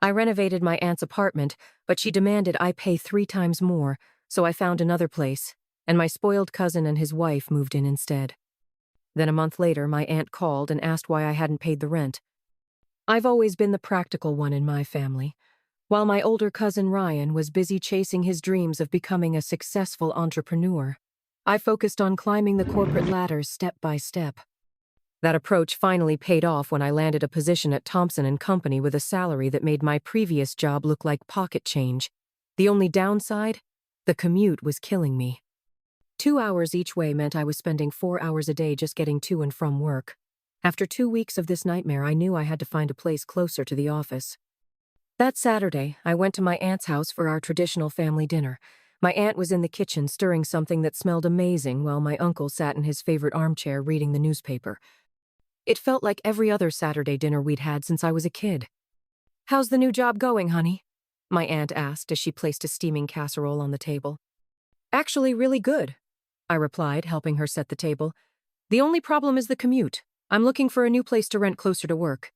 I renovated my aunt's apartment, but she demanded I pay 3 times more, so I found another place, and my spoiled cousin and his wife moved in instead. Then a month later, my aunt called and asked why I hadn't paid the rent. I've always been the practical one in my family. While my older cousin Ryan was busy chasing his dreams of becoming a successful entrepreneur, I focused on climbing the corporate ladder step by step. That approach finally paid off when I landed a position at Thompson & Company with a salary that made my previous job look like pocket change. The only downside? The commute was killing me. 2 hours each way meant I was spending 4 hours a day just getting to and from work. After 2 weeks of this nightmare, I knew I had to find a place closer to the office. That Saturday, I went to my aunt's house for our traditional family dinner. My aunt was in the kitchen stirring something that smelled amazing while my uncle sat in his favorite armchair reading the newspaper. It felt like every other Saturday dinner we'd had since I was a kid. "How's the new job going, honey?" my aunt asked as she placed a steaming casserole on the table. "Actually, really good," I replied, helping her set the table. "The only problem is the commute. I'm looking for a new place to rent closer to work."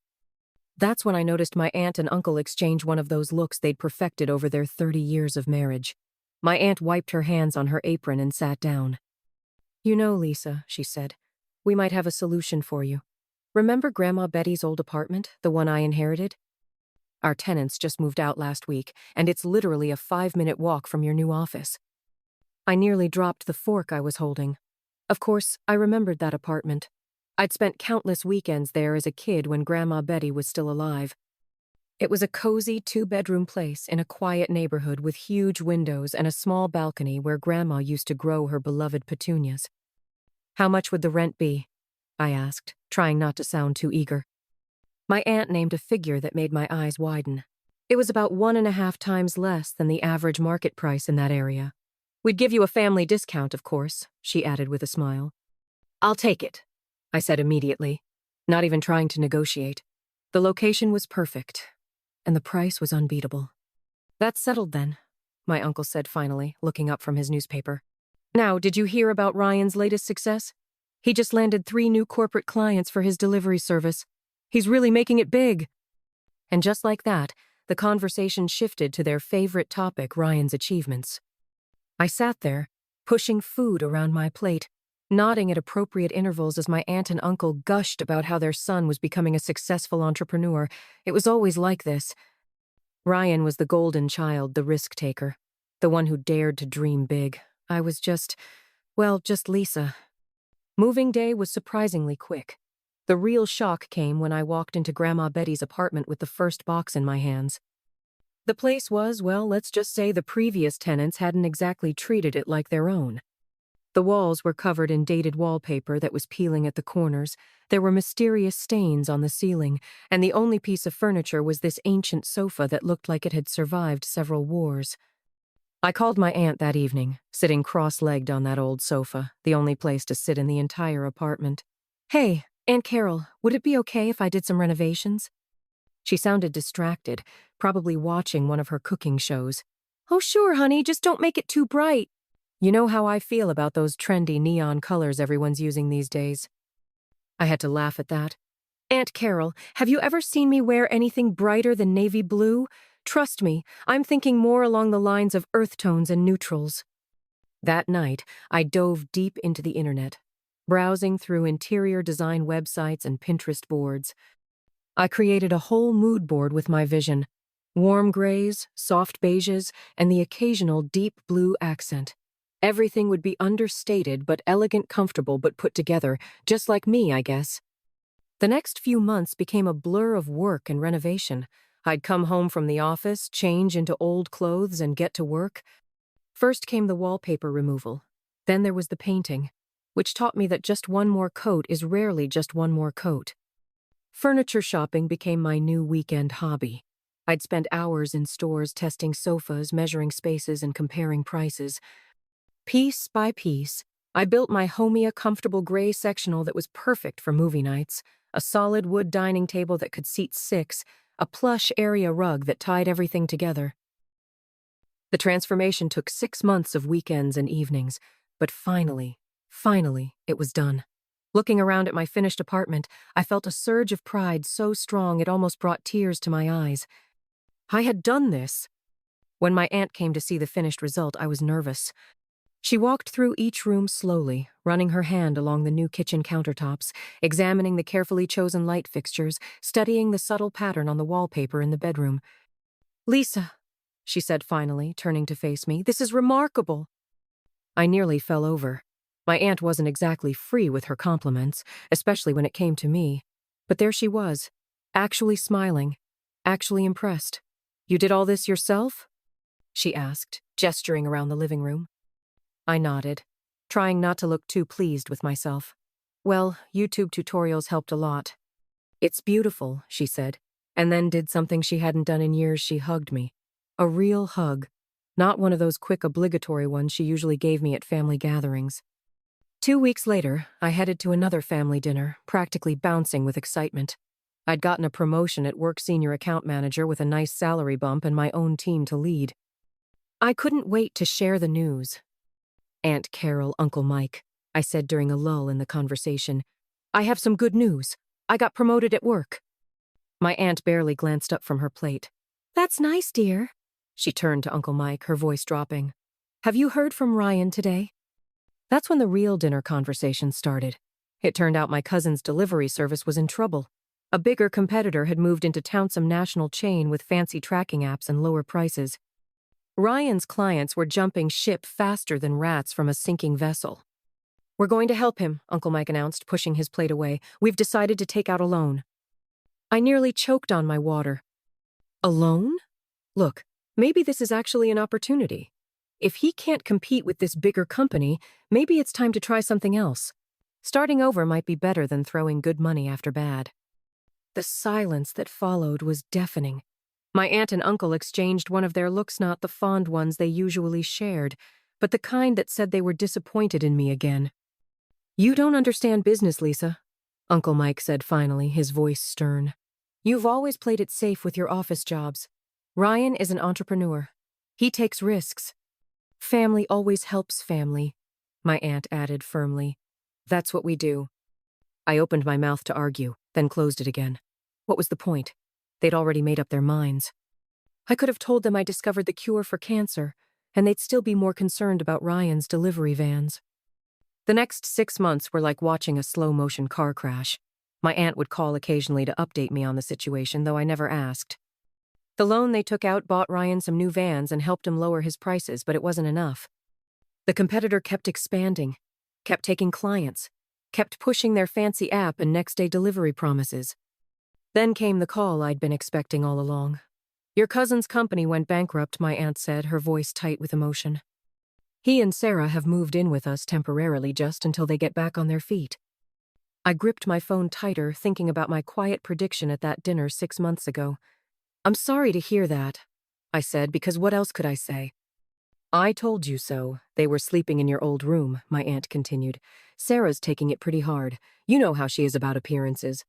That's when I noticed my aunt and uncle exchange one of those looks they'd perfected over their 30 years of marriage. My aunt wiped her hands on her apron and sat down. "You know, Lisa," she said, "we might have a solution for you. Remember Grandma Betty's old apartment, the one I inherited? Our tenants just moved out last week, and it's literally a 5-minute walk from your new office." I nearly dropped the fork I was holding. Of course, I remembered that apartment. I'd spent countless weekends there as a kid when Grandma Betty was still alive. It was a cozy 2-bedroom place in a quiet neighborhood with huge windows and a small balcony where Grandma used to grow her beloved petunias. "How much would the rent be?" I asked, trying not to sound too eager. My aunt named a figure that made my eyes widen. It was about 1.5 times less than the average market price in that area. "We'd give you a family discount, of course," she added with a smile. "I'll take it," I said immediately, not even trying to negotiate. The location was perfect, and the price was unbeatable. "That's settled then," my uncle said finally, looking up from his newspaper. "Now, did you hear about Ryan's latest success? He just landed 3 new corporate clients for his delivery service. He's really making it big." And just like that, the conversation shifted to their favorite topic, Ryan's achievements. I sat there, pushing food around my plate, nodding at appropriate intervals as my aunt and uncle gushed about how their son was becoming a successful entrepreneur. It was always like this. Ryan was the golden child, the risk-taker, the one who dared to dream big. I was just Lisa. Moving day was surprisingly quick. The real shock came when I walked into Grandma Betty's apartment with the first box in my hands. The place was, well, let's just say the previous tenants hadn't exactly treated it like their own. The walls were covered in dated wallpaper that was peeling at the corners, there were mysterious stains on the ceiling, and the only piece of furniture was this ancient sofa that looked like it had survived several wars. I called my aunt that evening, sitting cross-legged on that old sofa, the only place to sit in the entire apartment. "Hey, Aunt Carol, would it be okay if I did some renovations?" She sounded distracted, probably watching one of her cooking shows. "Oh, sure, honey, just don't make it too bright." You know how I feel about those trendy neon colors everyone's using these days. I had to laugh at that. "Aunt Carol, have you ever seen me wear anything brighter than navy blue? Trust me, I'm thinking more along the lines of earth tones and neutrals." That night, I dove deep into the internet, browsing through interior design websites and Pinterest boards. I created a whole mood board with my vision: warm grays, soft beiges, and the occasional deep blue accent. Everything would be understated but elegant, comfortable but put together, just like me, I guess. The next few months became a blur of work and renovation. I'd come home from the office, change into old clothes, and get to work. First came the wallpaper removal. Then there was the painting, which taught me that just one more coat is rarely just one more coat. Furniture shopping became my new weekend hobby. I'd spend hours in stores testing sofas, measuring spaces, and comparing prices. Piece by piece, I built my homey, comfortable gray sectional that was perfect for movie nights, a solid wood dining table that could seat 6, a plush area rug that tied everything together. The transformation took 6 months of weekends and evenings, but finally, it was done. Looking around at my finished apartment, I felt a surge of pride so strong it almost brought tears to my eyes. I had done this. When my aunt came to see the finished result, I was nervous. She walked through each room slowly, running her hand along the new kitchen countertops, examining the carefully chosen light fixtures, studying the subtle pattern on the wallpaper in the bedroom. "Lisa," she said finally, turning to face me, "this is remarkable." I nearly fell over. My aunt wasn't exactly free with her compliments, especially when it came to me. But there she was, actually smiling, actually impressed. "You did all this yourself?" she asked, gesturing around the living room. I nodded, trying not to look too pleased with myself. "Well, YouTube tutorials helped a lot." "It's beautiful," she said, and then did something she hadn't done in years. She hugged me. A real hug, not one of those quick obligatory ones she usually gave me at family gatherings. 2 weeks later, I headed to another family dinner, practically bouncing with excitement. I'd gotten a promotion at work, senior account manager, with a nice salary bump and my own team to lead. I couldn't wait to share the news. "Aunt Carol, Uncle Mike," I said during a lull in the conversation, "I have some good news. I got promoted at work." My aunt barely glanced up from her plate. "That's nice, dear." She turned to Uncle Mike, her voice dropping. "Have you heard from Ryan today?" That's when the real dinner conversation started. It turned out my cousin's delivery service was in trouble. A bigger competitor had moved into town, some national chain with fancy tracking apps and lower prices. Ryan's clients were jumping ship faster than rats from a sinking vessel. "We're going to help him," Uncle Mike announced, pushing his plate away. "We've decided to take out a loan." I nearly choked on my water. "A loan? Look, maybe this is actually an opportunity. If he can't compete with this bigger company, maybe it's time to try something else. Starting over might be better than throwing good money after bad." The silence that followed was deafening. My aunt and uncle exchanged one of their looks, not the fond ones they usually shared, but the kind that said they were disappointed in me again. "You don't understand business, Lisa," Uncle Mike said finally, his voice stern. "You've always played it safe with your office jobs. Ryan is an entrepreneur. He takes risks. Family always helps family," my aunt added firmly. "That's what we do." I opened my mouth to argue, then closed it again. What was the point? They'd already made up their minds. I could have told them I discovered the cure for cancer, and they'd still be more concerned about Ryan's delivery vans. The next 6 months were like watching a slow-motion car crash. My aunt would call occasionally to update me on the situation, though I never asked. The loan they took out bought Ryan some new vans and helped him lower his prices, but it wasn't enough. The competitor kept expanding, kept taking clients, kept pushing their fancy app and next-day delivery promises. Then came the call I'd been expecting all along. "Your cousin's company went bankrupt," my aunt said, her voice tight with emotion. "He and Sarah have moved in with us temporarily, just until they get back on their feet." I gripped my phone tighter, thinking about my quiet prediction at that dinner 6 months ago. "I'm sorry to hear that," I said, because what else could I say? "I told you so. They were sleeping in your old room," my aunt continued. "Sarah's taking it pretty hard. You know how she is about appearances."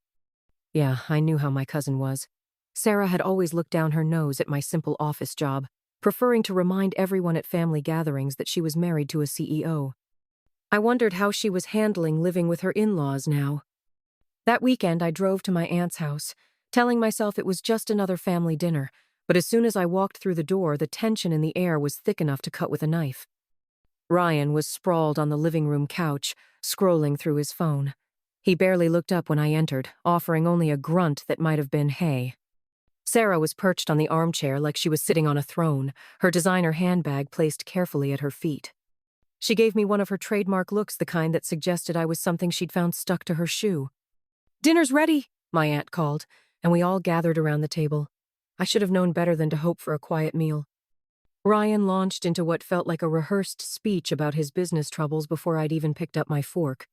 Yeah, I knew how my cousin was. Sarah had always looked down her nose at my simple office job, preferring to remind everyone at family gatherings that she was married to a CEO. I wondered how she was handling living with her in-laws now. That weekend, I drove to my aunt's house, telling myself it was just another family dinner, but as soon as I walked through the door, the tension in the air was thick enough to cut with a knife. Ryan was sprawled on the living room couch, scrolling through his phone. He barely looked up when I entered, offering only a grunt that might have been "hey." Sarah was perched on the armchair like she was sitting on a throne, her designer handbag placed carefully at her feet. She gave me one of her trademark looks, the kind that suggested I was something she'd found stuck to her shoe. "Dinner's ready," my aunt called, and we all gathered around the table. I should have known better than to hope for a quiet meal. Ryan launched into what felt like a rehearsed speech about his business troubles before I'd even picked up my fork.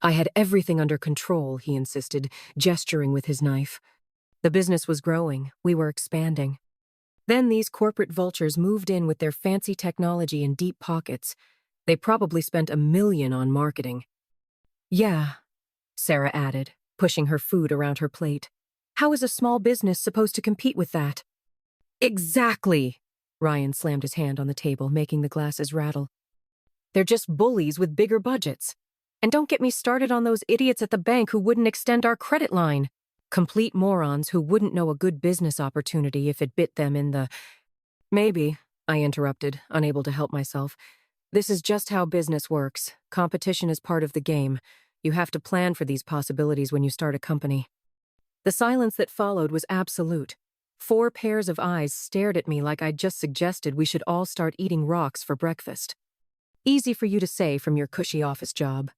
I had everything under control, he insisted, gesturing with his knife. The business was growing. We were expanding. Then these corporate vultures moved in with their fancy technology and deep pockets. They probably spent $1 million on marketing. "Yeah," Sarah added, pushing her food around her plate. "How is a small business supposed to compete with that?" "Exactly!" Ryan slammed his hand on the table, making the glasses rattle. "They're just bullies with bigger budgets. And don't get me started on those idiots at the bank who wouldn't extend our credit line." Complete morons who wouldn't know a good business opportunity if it bit them in the— Maybe, I interrupted, unable to help myself. This is just how business works. Competition is part of the game. You have to plan for these possibilities when you start a company. The silence that followed was absolute. 4 pairs of eyes stared at me like I'd just suggested we should all start eating rocks for breakfast. Easy for you to say from your cushy office job,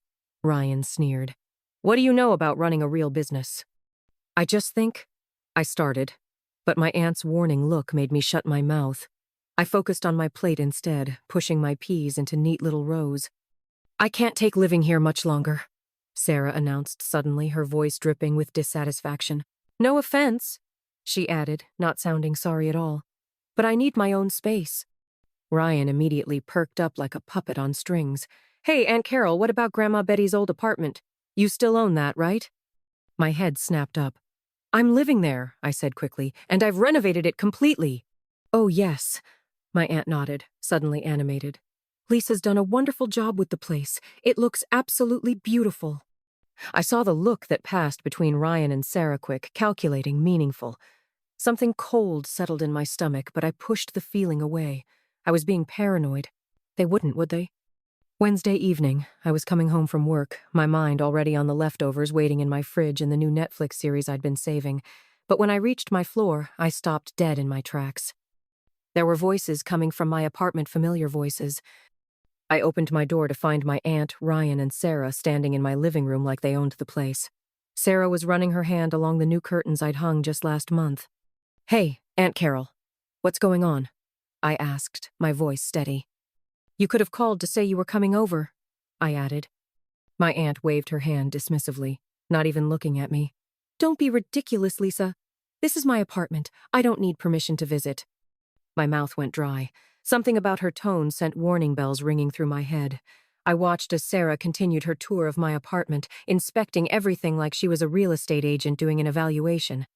Ryan sneered. What do you know about running a real business? I just think, I started, but my aunt's warning look made me shut my mouth. I focused on my plate instead, pushing my peas into neat little rows. I can't take living here much longer, Sarah announced suddenly, her voice dripping with dissatisfaction. No offense, she added, not sounding sorry at all. But I need my own space. Ryan immediately perked up like a puppet on strings. Hey, Aunt Carol, what about Grandma Betty's old apartment? You still own that, right? My head snapped up. I'm living there, I said quickly, and I've renovated it completely. Oh, yes, my aunt nodded, suddenly animated. Lisa's done a wonderful job with the place. It looks absolutely beautiful. I saw the look that passed between Ryan and Sarah quick, calculating, meaningful. Something cold settled in my stomach, but I pushed the feeling away. I was being paranoid. They wouldn't, would they? Wednesday evening, I was coming home from work, my mind already on the leftovers waiting in my fridge and the new Netflix series I'd been saving. But when I reached my floor, I stopped dead in my tracks. There were voices coming from my apartment, familiar voices. I opened my door to find my aunt, Ryan, and Sarah standing in my living room like they owned the place. Sarah was running her hand along the new curtains I'd hung just last month. Hey, Aunt Carol, what's going on? I asked, my voice steady. You could have called to say you were coming over, I added. My aunt waved her hand dismissively, not even looking at me. Don't be ridiculous, Lisa. This is my apartment. I don't need permission to visit. My mouth went dry. Something about her tone sent warning bells ringing through my head. I watched as Sarah continued her tour of my apartment, inspecting everything like she was a real estate agent doing an evaluation.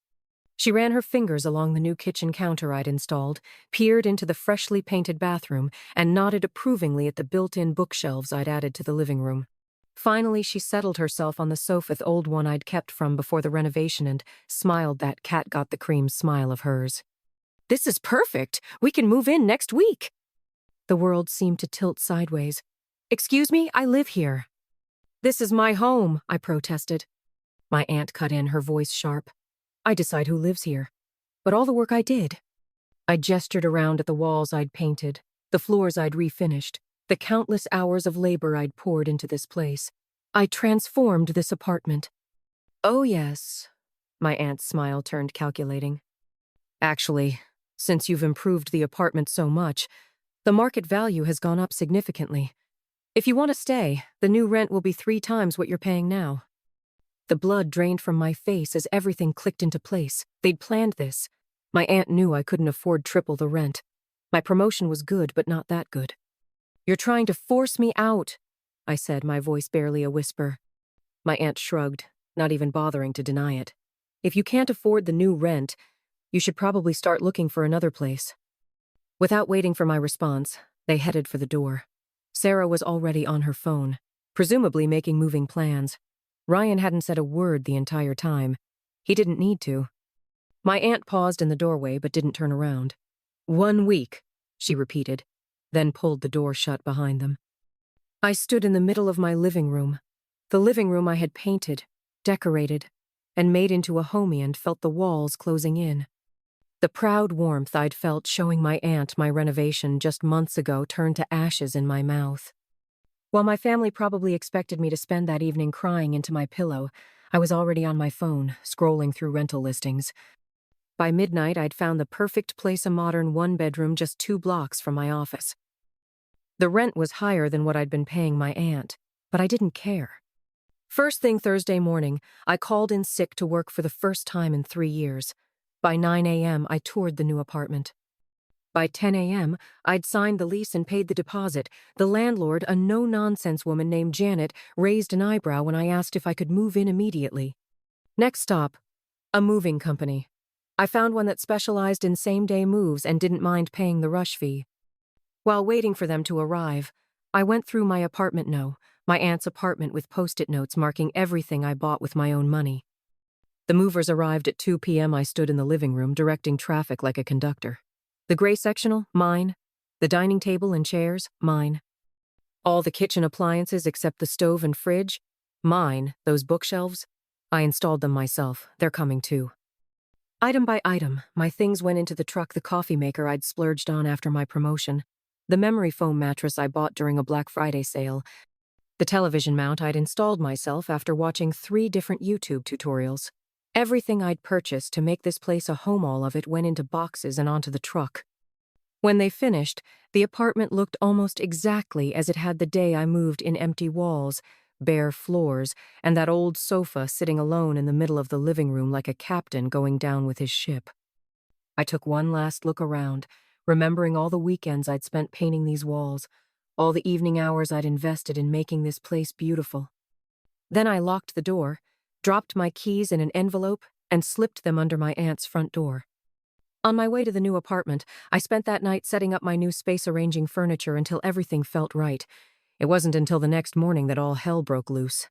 She ran her fingers along the new kitchen counter I'd installed, peered into the freshly painted bathroom, and nodded approvingly at the built-in bookshelves I'd added to the living room. Finally, she settled herself on the sofa, the old one I'd kept from before the renovation, and smiled that cat-got-the-cream smile of hers. This is perfect! We can move in next week! The world seemed to tilt sideways. Excuse me, I live here. This is my home, I protested. My aunt cut in, her voice sharp. I decide who lives here. But all the work I did. I gestured around at the walls I'd painted, the floors I'd refinished, the countless hours of labor I'd poured into this place. I transformed this apartment. Oh, yes. My aunt's smile turned calculating. Actually, since you've improved the apartment so much, the market value has gone up significantly. If you want to stay, the new rent will be 3 times what you're paying now. The blood drained from my face as everything clicked into place. They'd planned this. My aunt knew I couldn't afford triple the rent. My promotion was good, but not that good. You're trying to force me out, I said, my voice barely a whisper. My aunt shrugged, not even bothering to deny it. If you can't afford the new rent, you should probably start looking for another place. Without waiting for my response, they headed for the door. Sarah was already on her phone, presumably making moving plans. Ryan hadn't said a word the entire time. He didn't need to. My aunt paused in the doorway but didn't turn around. 1 week, she repeated, then pulled the door shut behind them. I stood in the middle of my living room, the living room I had painted, decorated, and made into a homey, and felt the walls closing in. The proud warmth I'd felt showing my aunt my renovation just months ago turned to ashes in my mouth. While my family probably expected me to spend that evening crying into my pillow, I was already on my phone, scrolling through rental listings. By midnight, I'd found the perfect place, a modern 1-bedroom just 2 blocks from my office. The rent was higher than what I'd been paying my aunt, but I didn't care. First thing Thursday morning, I called in sick to work for the first time in 3 years. By 9 a.m., I toured the new apartment. By 10 a.m., I'd signed the lease and paid the deposit. The landlord, a no-nonsense woman named Janet, raised an eyebrow when I asked if I could move in immediately. Next stop, a moving company. I found one that specialized in same-day moves and didn't mind paying the rush fee. While waiting for them to arrive, I went through my apartment my aunt's apartment, with post-it notes marking everything I bought with my own money. The movers arrived at 2 p.m. I stood in the living room, directing traffic like a conductor. The gray sectional, mine. The dining table and chairs, mine. All the kitchen appliances except the stove and fridge, mine. Those bookshelves, I installed them myself. They're coming too. Item by item, my things went into the truck, the coffee maker I'd splurged on after my promotion, the memory foam mattress I bought during a Black Friday sale, the television mount I'd installed myself after watching 3 different YouTube tutorials. Everything I'd purchased to make this place a home, all of it went into boxes and onto the truck. When they finished, the apartment looked almost exactly as it had the day I moved, in empty walls, bare floors, and that old sofa sitting alone in the middle of the living room like a captain going down with his ship. I took one last look around, remembering all the weekends I'd spent painting these walls, all the evening hours I'd invested in making this place beautiful. Then I locked the door, dropped my keys in an envelope, and slipped them under my aunt's front door. On my way to the new apartment, I spent that night setting up my new space, arranging furniture until everything felt right. It wasn't until the next morning that all hell broke loose.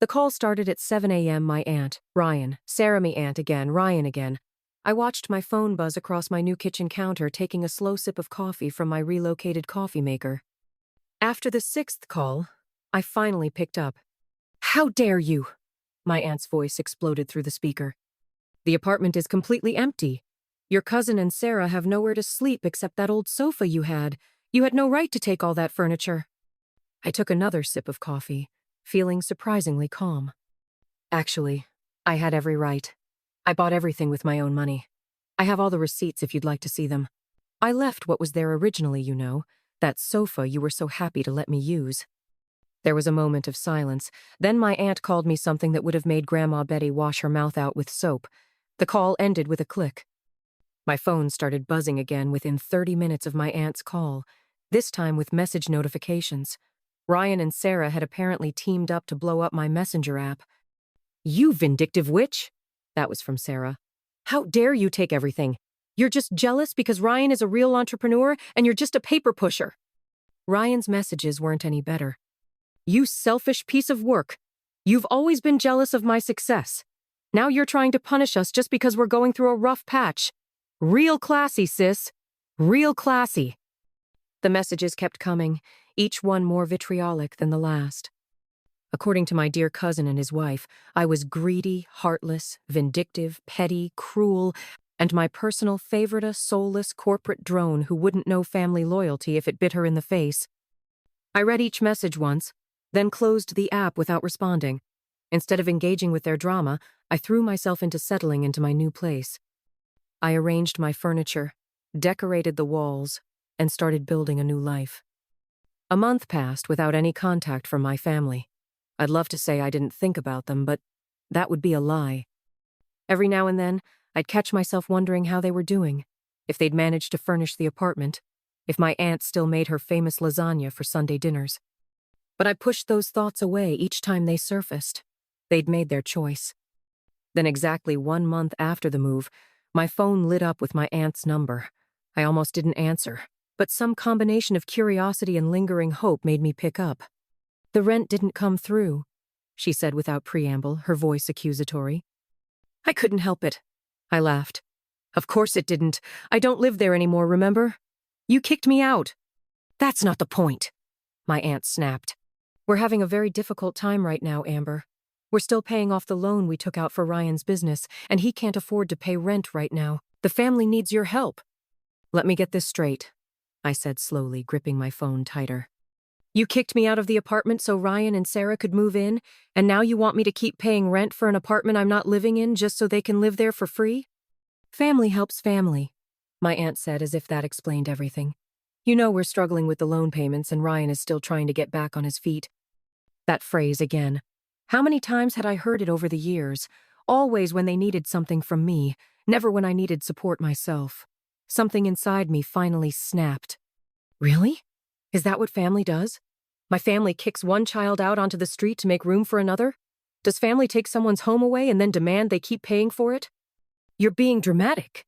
The call started at 7 a.m. My aunt, Ryan, Sarah, me aunt again, Ryan again. I watched my phone buzz across my new kitchen counter, taking a slow sip of coffee from my relocated coffee maker. After the 6th call, I finally picked up. "How dare you?" My aunt's voice exploded through the speaker. "The apartment is completely empty. Your cousin and Sarah have nowhere to sleep except that old sofa you had. You had no right to take all that furniture." I took another sip of coffee, feeling surprisingly calm. "Actually, I had every right. I bought everything with my own money. I have all the receipts if you'd like to see them. I left what was there originally, you know, that sofa you were so happy to let me use." There was a moment of silence. Then my aunt called me something that would have made Grandma Betty wash her mouth out with soap. The call ended with a click. My phone started buzzing again within 30 minutes of my aunt's call, this time with message notifications. Ryan and Sarah had apparently teamed up to blow up my messenger app. "You vindictive witch!" That was from Sarah. "How dare you take everything? You're just jealous because Ryan is a real entrepreneur and you're just a paper pusher." Ryan's messages weren't any better. "You selfish piece of work. You've always been jealous of my success. Now you're trying to punish us just because we're going through a rough patch. Real classy, sis. Real classy." The messages kept coming, each one more vitriolic than the last. According to my dear cousin and his wife, I was greedy, heartless, vindictive, petty, cruel, and my personal favorite, a soulless corporate drone who wouldn't know family loyalty if it bit her in the face. I read each message once, then closed the app without responding. Instead of engaging with their drama, I threw myself into settling into my new place. I arranged my furniture, decorated the walls, and started building a new life. A month passed without any contact from my family. I'd love to say I didn't think about them, but that would be a lie. Every now and then, I'd catch myself wondering how they were doing, if they'd managed to furnish the apartment, if my aunt still made her famous lasagna for Sunday dinners. But I pushed those thoughts away each time they surfaced. They'd made their choice. Then exactly 1 month after the move, my phone lit up with my aunt's number. I almost didn't answer, but some combination of curiosity and lingering hope made me pick up. "The rent didn't come through," she said without preamble, her voice accusatory. "I couldn't help it," I laughed. "Of course it didn't. I don't live there anymore, remember? You kicked me out." "That's not the point," my aunt snapped. "We're having a very difficult time right now, Amber. We're still paying off the loan we took out for Ryan's business, and he can't afford to pay rent right now. The family needs your help." "Let me get this straight," I said slowly, gripping my phone tighter. "You kicked me out of the apartment so Ryan and Sarah could move in, and now you want me to keep paying rent for an apartment I'm not living in just so they can live there for free?" "Family helps family," my aunt said as if that explained everything. "You know we're struggling with the loan payments and Ryan is still trying to get back on his feet." That phrase again. How many times had I heard it over the years? Always when they needed something from me, never when I needed support myself. Something inside me finally snapped. Really? Is that what family does? My family kicks one child out onto the street to make room for another? Does family take someone's home away and then demand they keep paying for it? "You're being dramatic."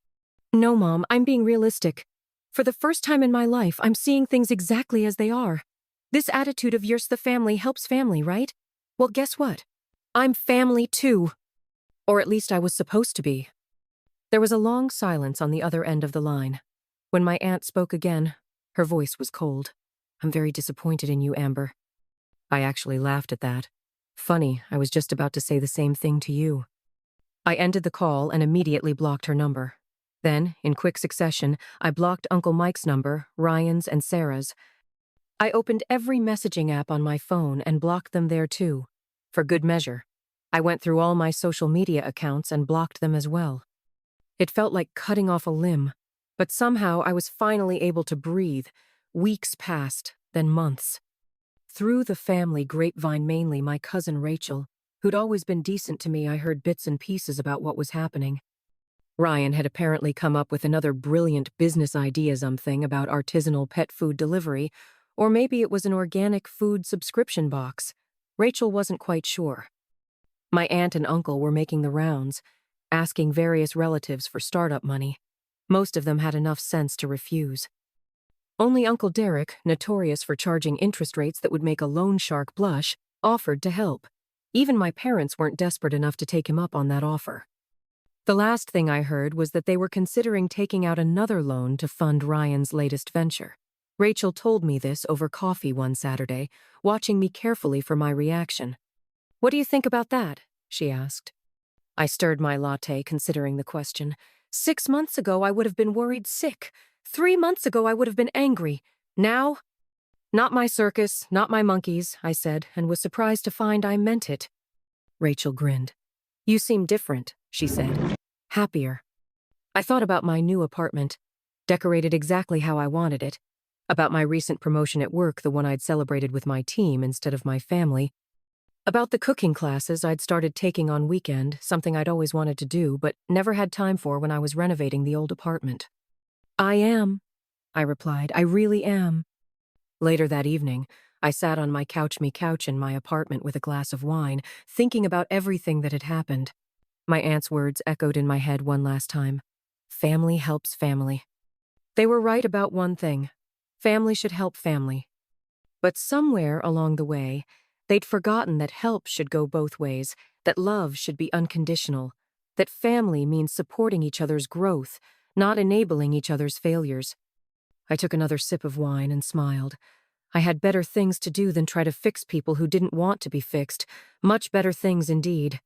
"No, Mom, I'm being realistic. For the first time in my life, I'm seeing things exactly as they are. This attitude of yours, the family helps family, right? Well, guess what? I'm family too." Or at least I was supposed to be. There was a long silence on the other end of the line. When my aunt spoke again, her voice was cold. "I'm very disappointed in you, Amber." I actually laughed at that. Funny, I was just about to say the same thing to you. I ended the call and immediately blocked her number. Then, in quick succession, I blocked Uncle Mike's number, Ryan's, and Sarah's. I opened every messaging app on my phone and blocked them there too. For good measure. I went through all my social media accounts and blocked them as well. It felt like cutting off a limb, but somehow I was finally able to breathe. Weeks passed, then months. Through the family grapevine, mainly my cousin Rachel, who'd always been decent to me, I heard bits and pieces about what was happening. Ryan had apparently come up with another brilliant business idea something about artisanal pet food delivery, or maybe it was an organic food subscription box. Rachel wasn't quite sure. My aunt and uncle were making the rounds, asking various relatives for startup money. Most of them had enough sense to refuse. Only Uncle Derek, notorious for charging interest rates that would make a loan shark blush, offered to help. Even my parents weren't desperate enough to take him up on that offer. The last thing I heard was that they were considering taking out another loan to fund Ryan's latest venture. Rachel told me this over coffee one Saturday, watching me carefully for my reaction. "What do you think about that?" she asked. I stirred my latte, considering the question. 6 months ago, I would have been worried sick. 3 months ago, I would have been angry. Now? "Not my circus, not my monkeys," I said, and was surprised to find I meant it. Rachel grinned. "You seem different," she said. "Happier." I thought about my new apartment, decorated exactly how I wanted it, about my recent promotion at work, the one I'd celebrated with my team instead of my family, about the cooking classes I'd started taking on weekend, something I'd always wanted to do but never had time for when I was renovating the old apartment. "I am," I replied. "I really am." Later that evening, I sat on my couch in my apartment with a glass of wine, thinking about everything that had happened. My aunt's words echoed in my head one last time. Family helps family. They were right about one thing. Family should help family. But somewhere along the way, they'd forgotten that help should go both ways, that love should be unconditional, that family means supporting each other's growth, not enabling each other's failures. I took another sip of wine and smiled. I had better things to do than try to fix people who didn't want to be fixed, much better things indeed.